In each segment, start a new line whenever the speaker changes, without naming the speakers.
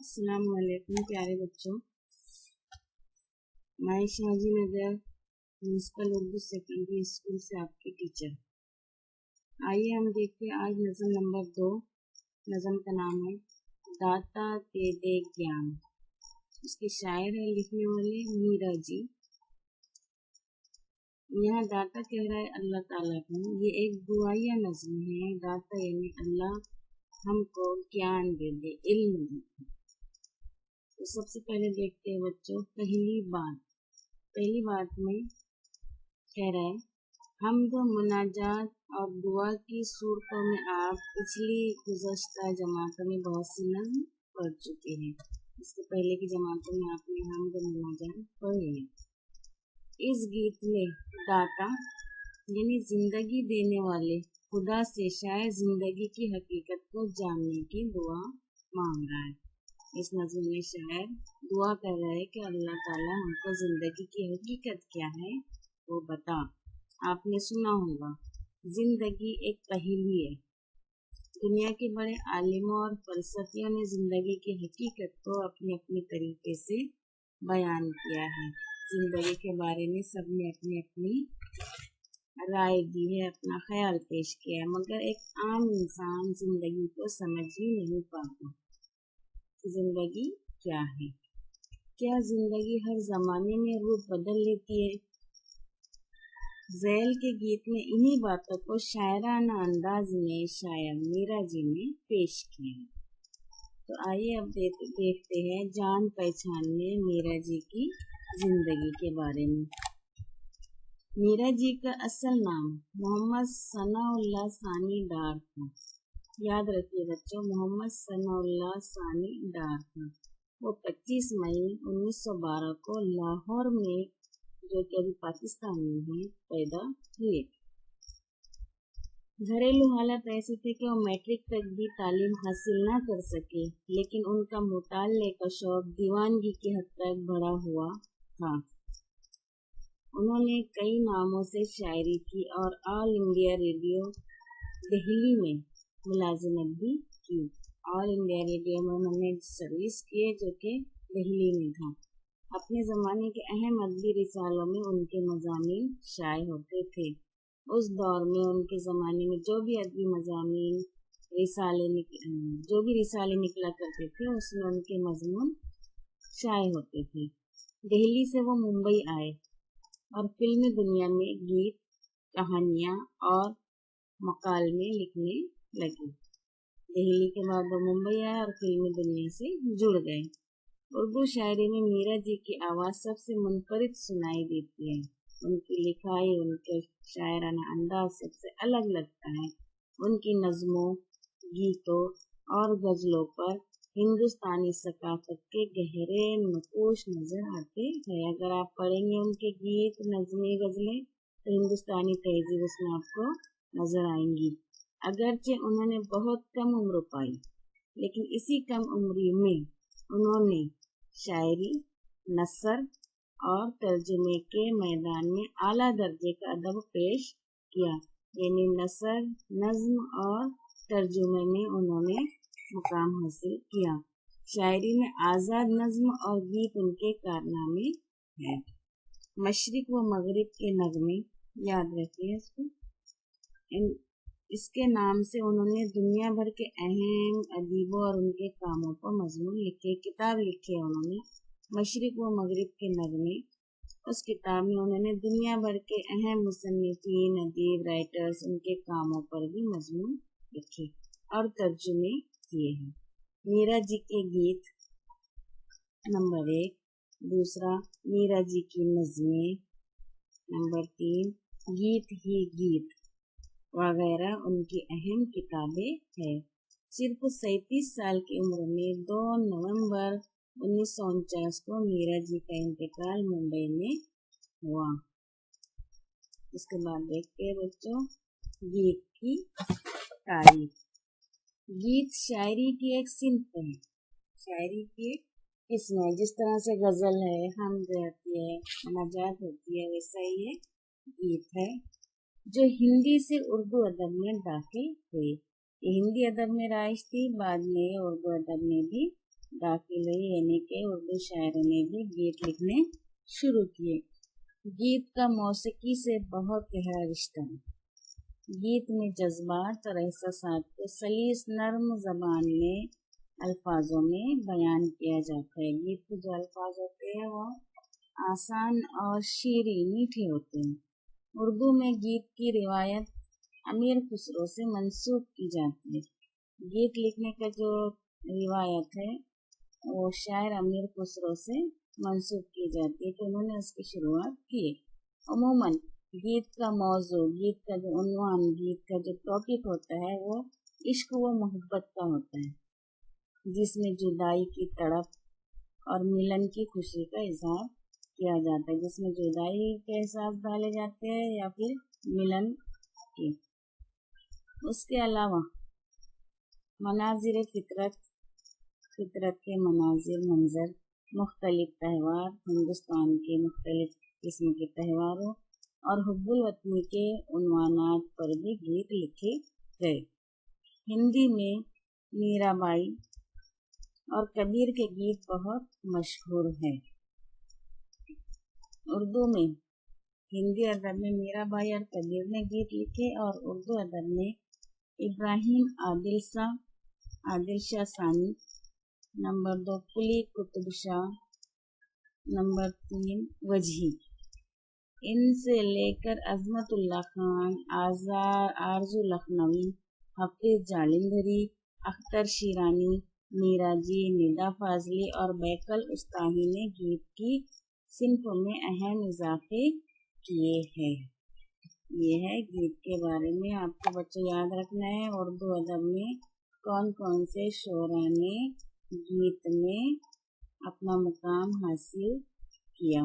अस्सलाम वालेकुम प्यारे बच्चों। मैं शाहजी नगर म्यूनिसिपल उर्दू सेकेंडरी स्कूल से आपकी टीचर। आइए हम देखते हैं आज नज़म नंबर 2। नज़म का नाम है दाता दे दे ज्ञान। उसके शायर है लिखने वाले मीरा जी। यहाँ दाता कह रहा है अल्लाह ताला को। ये एक दुआया नज़म है। दाता यानी अल्लाह हमको ज्ञान दे दे, इल्म दे दे। तो सबसे पहले देखते हैं बच्चों पहली बात में कह रहा है हमदो मुनाजात और दुआ की सूरतों में आप पिछली गुज़श्ता जमातों में बहुत सी नज़्म पढ़ चुके हैं। इसके पहले की जमातों में आपने हमदो मुनाजात पढ़े हैं। इस गीत में दाता यानी जिंदगी देने वाले खुदा से शायद जिंदगी की हकीकत को जानने की दुआ मांग रहा है। इस नज़्म में शायर दुआ कर रहा है कि अल्लाह ताला हमको जिंदगी की हकीकत क्या है वो बता। आपने सुना होगा जिंदगी एक पहेली है। दुनिया के बड़े आलिमों और फलसफियों ने जिंदगी की हकीकत को अपने अपने तरीके से बयान किया है। जिंदगी के बारे में सबने अपनी अपनी राय दी है, अपना ख्याल पेश किया है, मगर एक आम इंसान जिंदगी को समझ ही नहीं पाता। जिंदगी क्या है? क्या जिंदगी हर जमाने में रूप बदल लेती है? ज़ैल के गीत में इन्हीं बातों को शायराना अंदाज में शायर मीरा जी ने पेश किया है। तो आइए अब देखते हैं जान पहचानने मीरा जी की जिंदगी के बारे में। मीरा जी का असल नाम मोहम्मद सनाउल्लाह सानी डार था। याद रखिए बच्चों, मोहम्मद सनाउल्लाह सानी डार था। वो 25 मई 1912 को लाहौर में, जो कि अभी पाकिस्तान में है, पैदा हुए। घरेलू हालात ऐसे थे कि वो मैट्रिक तक भी तालीम हासिल ना कर सके, लेकिन उनका मुताल्ले का शौक दीवानगी की हद तक बढ़ा हुआ था। उन्होंने कई नामों से शायरी की और ऑल इंडिया रेडियो दिल्ली में मुलाजिमत भी की। ऑल इंडिया रेडियो में उन्होंने सर्विस किए, जो कि दिल्ली में था। अपने ज़माने के अहम अदबी रिसालों में उनके मज़ामीन शाये होते थे। उस दौर में उनके ज़माने में जो भी अदबी मज़ामीन रिसाले निकला करते थे, उसमें उनके मज़मून शाये होते थे। दिल्ली से वो मुंबई आए और फिल्मी दुनिया में गीत, कहानियाँ और मकालमे लिखने लगे। दिल्ली के बाद वो मुंबई आए और फिल्मी दुनिया से जुड़ गए। उर्दू शायरी में मीरा जी की आवाज़ सबसे मुनफरिद सुनाई देती है। उनकी लिखाई, उनके शायराना अंदाज सबसे अलग लगता है। उनकी नज़मों, गीतों और गज़लों पर हिंदुस्तानी सकाफत के गहरे नक़ूश नज़र आते हैं। अगर आप पढ़ेंगे उनके गीत, नज़में, गज़लें, तो हिंदुस्तानी तहज़ीब उसमें आपको नज़र आएंगी। अगरचे उन्होंने बहुत कम उम्र पाई, लेकिन इसी कम उम्री में उन्होंने शायरी, नसर और तर्जुमे के मैदान में आला दर्जे का अदब पेश किया। यानी नसर, नज़्म और तर्जुमे में उन्होंने मुकाम हासिल किया। शायरी में आज़ाद नज़्म और गीत उनके कारनामे हैं। मशरिक व मगरिब के नगमे, याद रखिए इसको। इसके नाम से उन्होंने दुनिया भर के अहम अदीबों और उनके कामों पर मजमून लिखे, किताब लिखी है उन्होंने, मशरिक व मगरिब के नगमे। उस किताब में उन्होंने दुनिया भर के अहम मुसन्निफीन, अदीब, राइटर्स, उनके कामों पर भी मजमून लिखे और तर्जुमे किए हैं। मीरा जी के गीत नंबर 1। दूसरा, मीरा जी की नज़में। नंबर 3, गीत ही गीत वगैरह उनकी अहम किताबें हैं। सिर्फ 37 साल की उम्र में 2 नवंबर 1949 को मीरा जी का इंतकाल मुंबई में हुआ। उसके बाद देखते हैं बच्चों गीत की तारीफ। गीत शायरी की एक सिंफ है, शायरी की एक किस्म है। जिस तरह से गज़ल है, हमद होती है, मुनाजात होती है, वैसा ही ये गीत है जो हिंदी से उर्दू अदब में दाखिल हुई। ये हिंदी अदब में राइज थी, बाद में उर्दू अदब में भी दाखिल हुई, यानी कि उर्दू शायरों ने भी गीत लिखने शुरू किए। गीत का मौसीकी से बहुत गहरा रिश्ता है। गीत में जज्बात और एहसासात को सलीस नर्म जबान में अल्फाजों में बयान किया जाता है। गीत के जो अल्फाज होते हैं वो आसान और शीरी मीठे होते हैं। उर्दू में गीत की रिवायत अमीर खुसरो से मंसूब की जाती है। गीत लिखने का जो रिवायत है वो शायर अमीर खुसरो से मंसूब की जाती है कि उन्होंने उसकी शुरुआत की। अमूमन गीत का मौजू, गीत का जो उन्वान, गीत का जो टॉपिक होता है वो इश्क व मोहब्बत का होता है, जिसमें जुदाई की तड़प और मिलन की खुशी का इजहार किया जाता है, जिसमें जुदाई के एहसास डाले जाते हैं या फिर मिलन के। उसके अलावा मनाजिर फितरत, फितरत के मनाजिर, मंजर, मुख्तलिफ त्यौहार, हिंदुस्तान के मुख्तलिफ किस्म के त्यौहारों और हुब्बुल वतनी के उन्वानात पर भी गीत लिखे गए। हिंदी में मीराबाई और कबीर के गीत बहुत मशहूर हैं। उर्दू में, हिंदी अदब में मीराबाई और कबीर ने गीत लिखे और उर्दू अदब में इब्राहिम आदिल शाह सानी, नंबर 2 कुली कुतुब शाह, नंबर 3 वजही, इनसे लेकर अजमतुल्लाह खान, आरजू लखनवी, हफीज जालिंधरी, अख्तर शिरानी, मीराजी, निदा फाजली और बैकल उस्ताही ने गीत की सिन्फ में अहम इजाफे किए हैं। ये है गीत के बारे में। आपको बच्चों याद रखना है उर्दू अदब में कौन कौन से शोरा ने गीत में अपना मुकाम हासिल किया।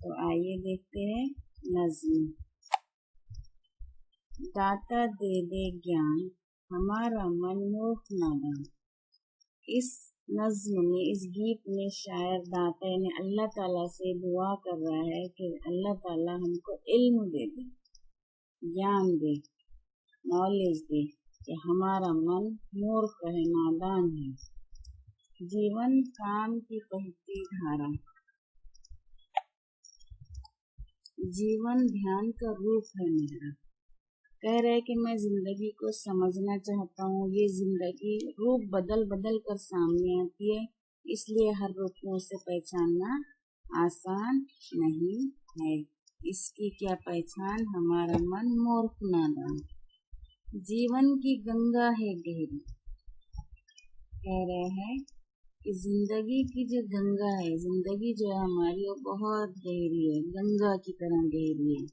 तो आइए देखते हैं नज़्म। दाता दे दे ज्ञान, हमारा मन मूर्ख नादान। इस नज़्म में, इस गीत में शायर दाता यानी अल्लाह ताला से दुआ कर रहा है कि अल्लाह ताला हमको इल्म दे दे, ज्ञान दे, नॉलेज दे कि हमारा मन मूर्ख है, नादान है। जीवन काम की बहती धारा, जीवन ध्यान का रूप है मेरा। कह रहे कि मैं जिंदगी को समझना चाहता हूँ। ये जिंदगी रूप बदल बदल कर सामने आती है, इसलिए हर रूप में उसे पहचानना आसान नहीं है। इसकी क्या पहचान? हमारा मन मूर्ख नादान। जीवन की गंगा है गहरी, कह रहे हैं कि जिंदगी की जो गंगा है, जिंदगी जो है हमारी, वो बहुत गहरी है, गंगा की तरह गहरी है।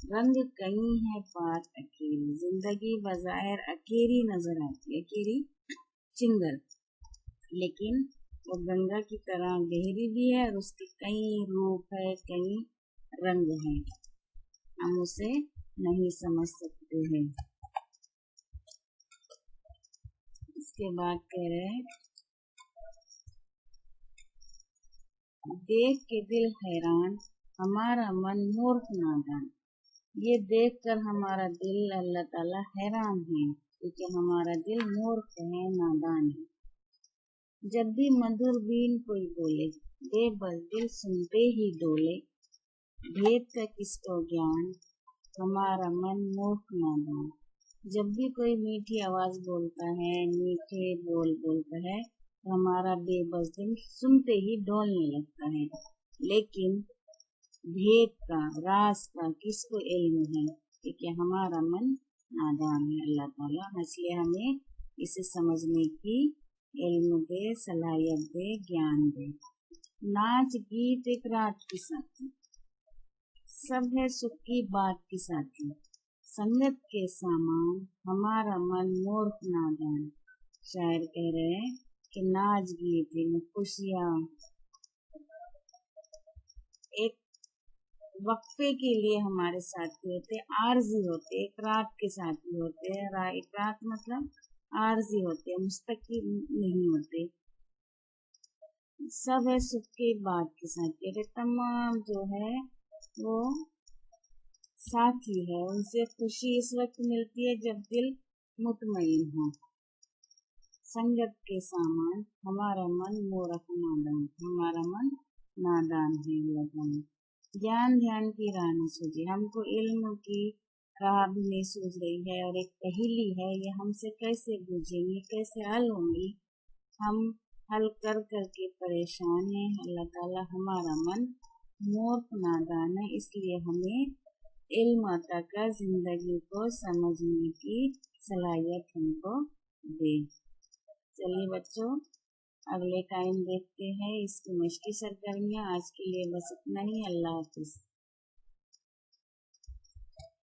रंग कई है पार अकेली, जिंदगी बज़ाहिर अकेली नजर आती है, अकेली चिंगल, लेकिन वो गंगा की तरह गहरी भी है और उसके कई रूप है, कई रंग है, हम उसे नहीं समझ सकते हैं। इसके बाद कह रहे हैं, देख के दिल हैरान, हमारा मन मूर्ख नादान। ये देखकर हमारा दिल, अल्लाह ताला हैरान है, क्योंकि हमारा दिल मूर्ख है, नादान है। जब भी मधुर बीन कोई बोले, बेबस दिल सुनते ही डोले। भेद का किसको ज्ञान, हमारा मन मूर्ख नादान। जब भी कोई मीठी आवाज बोलता है, मीठे बोल बोलता है, तो हमारा बेबस दिल सुनते ही डोलने लगता है। लेकिन भेद का, राज का किसको इल्म है, क्योंकि हमारा मन नादान है। अल्लाह ताला इसलिए हमें इसे समझने की इल्म दे, सलाहियत दे, ज्ञान दे। नाच गीत एक रात की साथी, सब है सुख की बात की साथी। संगत के सामान, हमारा मन मूर्ख नादान। शायर कह रहे हैं कि नाच गीत में खुशियाँ एक वक्फे के लिए हमारे साथी होते, आर्जी होते, एक रात के साथी होते हैं। एक रात मतलब आर्जी होते, मुस्तकिल नहीं होते। सब है सुख की बात के साथी, तमाम जो है वो साथी है, उनसे खुशी इस वक्त मिलती है जब दिल मुतमईन हो। संगत के सामान, हमारा मन मूर्ख नादान, हमारा मन नादान है। ज्ञान ध्यान की राह न सूझे, हमको इल्म की राह भी नहीं सूझ रही है और एक पहेली है, ये हमसे कैसे बूझेंगे, कैसे हल होंगी। हम हल कर करके परेशान हैं। अल्लाह ताला हमारा मन मूर्ख नादान है, इसलिए हमें इल्म अता कर जिंदगी को समझने की सलाहियत हमको दे। चलिए बच्चों, अगले टाइम देखते हैं इसकी मस्ती सरगर्मियाँ। आज के लिए बस इतना ही। अल्लाह हाफिज।